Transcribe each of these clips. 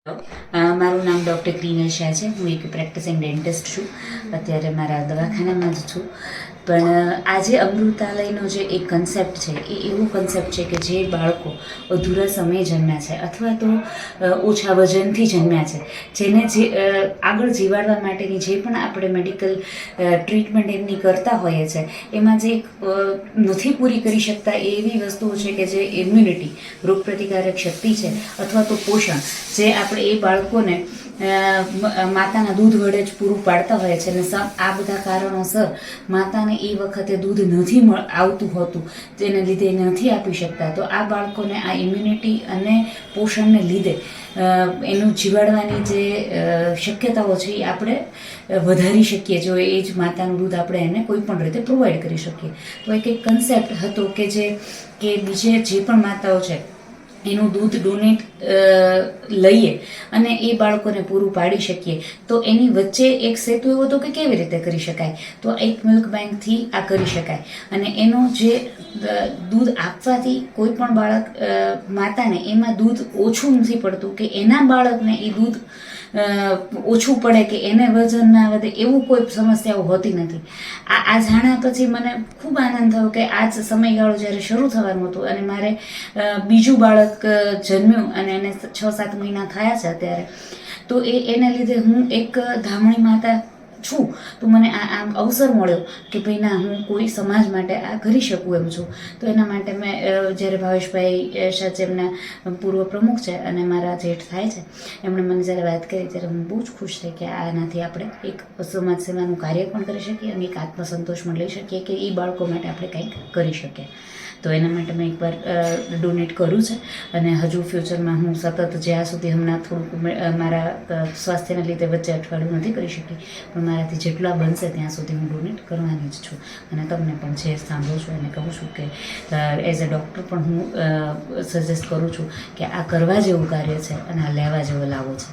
મારું નામ ડૉક્ટર ક્રિનલ શાહ છે. હું એક પ્રેક્ટિસિંગ ડેન્ટિસ્ટ છું. અત્યારે મારા દવાખાનામાં જ છું. પણ આજે અમૃતાલયનો જે એક કન્સેપ્ટ છે એ એવો કન્સેપ્ટ છે કે જે બાળકો અધૂરા સમયે જન્મ્યા છે અથવા તો ઓછા વજનથી જન્મ્યા છે, જેને જે આગળ જીવાડવા માટેની જે પણ આપણે મેડિકલ ટ્રીટમેન્ટ એમની કરતા હોઈએ છીએ, એમાં જે નથી પૂરી કરી શકતા એવી વસ્તુઓ છે કે જે ઇમ્યુનિટી, રોગપ્રતિકારક શક્તિ છે અથવા તો પોષણ, જે આપણે એ બાળકોને માતાના દૂધ વડે જ પૂરું પાડતા હોય છે. અને આ બધા કારણોસર માતાને એ વખતે દૂધ નથી આવતું હોતું, જેને લીધે નથી આપી શકતા, તો આ બાળકોને આ ઇમ્યુનિટી અને પોષણને લીધે એનું જીવાડવાની જે શક્યતાઓ છે એ આપણે વધારી શકીએ જો એ જ માતાનું દૂધ આપણે એને કોઈ પણ રીતે પ્રોવાઈડ કરી શકીએ. તો એક કન્સેપ્ટ હતો કે બીજે જે પણ માતાઓ છે એનું દૂધ ડોનેટ લઈએ અને એ બાળકોને પૂરું પાડી શકીએ. તો એની વચ્ચે એક સેતુ એવો હતો કે કેવી રીતે કરી શકાય, તો એક મિલ્ક બેંકથી આ કરી શકાય. અને એનો જે દૂધ આપવાથી કોઈ પણ બાળક માતાને એમાં દૂધ ઓછું નથી પડતું કે એના બાળકને એ દૂધ ઓછું પડે કે એને વજન ના વધે, એવું કોઈ સમસ્યાઓ હોતી નથી. આ જાણ્યા પછી મને ખૂબ આનંદ થયો કે આ જ સમયગાળો જ્યારે શરૂ થવાનું હતું અને મારે બીજું બાળક જન્મ્યું અને એને 6-7 મહિના થયા છે અત્યારે, તો એના લીધે હું એક ધામણી માતા છું. તો મને આ અવસર મળ્યો કે ભાઈ ના, હું કોઈ સમાજ માટે આ કરી શકું એમ છું. તો એના માટે મેં જ્યારે ભાવેશભાઈ શાહ એમના પૂર્વ પ્રમુખ છે અને મારા જેઠ થાય છે, એમણે મને જ્યારે વાત કરી ત્યારે હું બહુ જ ખુશ થઈ કે આનાથી આપણે એક સમાજ સેવાનું કાર્ય પણ કરી શકીએ અને એક આત્મસંતોષ પણ લઈ શકીએ કે એ બાળકો માટે આપણે કંઈક કરી શકીએ. તો એના માટે મેં એકવાર ડોનેટ કર્યું છે અને હજુ ફ્યુચરમાં હું સતત જ્યાં સુધી હમણાં થોડુંક મારા સ્વાસ્થ્યના લીધે વચ્ચે અઠવાડિયું નથી કરી શકી, પણ મારાથી જેટલા બનશે ત્યાં સુધી હું ડોનેટ કરવાની જ છું. અને તમને પણ જે સાંભળું છું એને કહું છું કે એઝ અ ડૉક્ટર પણ હું સજેસ્ટ કરું છું કે આ કરવા જેવું કાર્ય છે અને આ લેવા જેવો લાવો છે.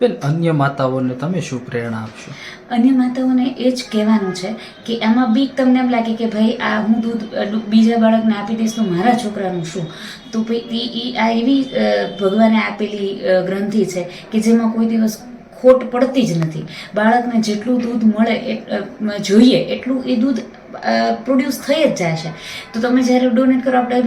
બેન, અન્ય માતાઓને તમે શું પ્રેરણા આપશો? અન્ય માતાઓને એ જ કહેવાનું છે કે એમાં બી તમને એમ લાગે કે ભાઈ આ હું દૂધ બીજા બાળકને આપી દઈશ તો મારા છોકરાનું શું, તો ભાઈ આ એવી ભગવાને આપેલી ગ્રંથિ છે કે જેમાં કોઈ દિવસ ખોટ પડતી જ નથી. બાળકને જેટલું દૂધ મળે જોઈએ એટલું એ દૂધ પ્રોડ્યુસ થઈ જ જાય છે. તો તમે જ્યારે ડોનેટ કરો, આપણે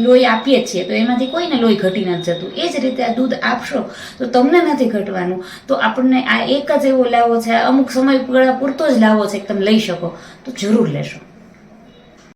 લોહી આપીએ છીએ તો એમાંથી કોઈને લોહી ઘટી નથી જતું. એ જ રીતે આ દૂધ આપશો તો તમને નથી ઘટવાનું. તો આપણને આ એક જ એવો લાવો છે, અમુક સમયગાળા પૂરતો જ લાવો છે કે તમે લઈ શકો, તો જરૂર લેશો.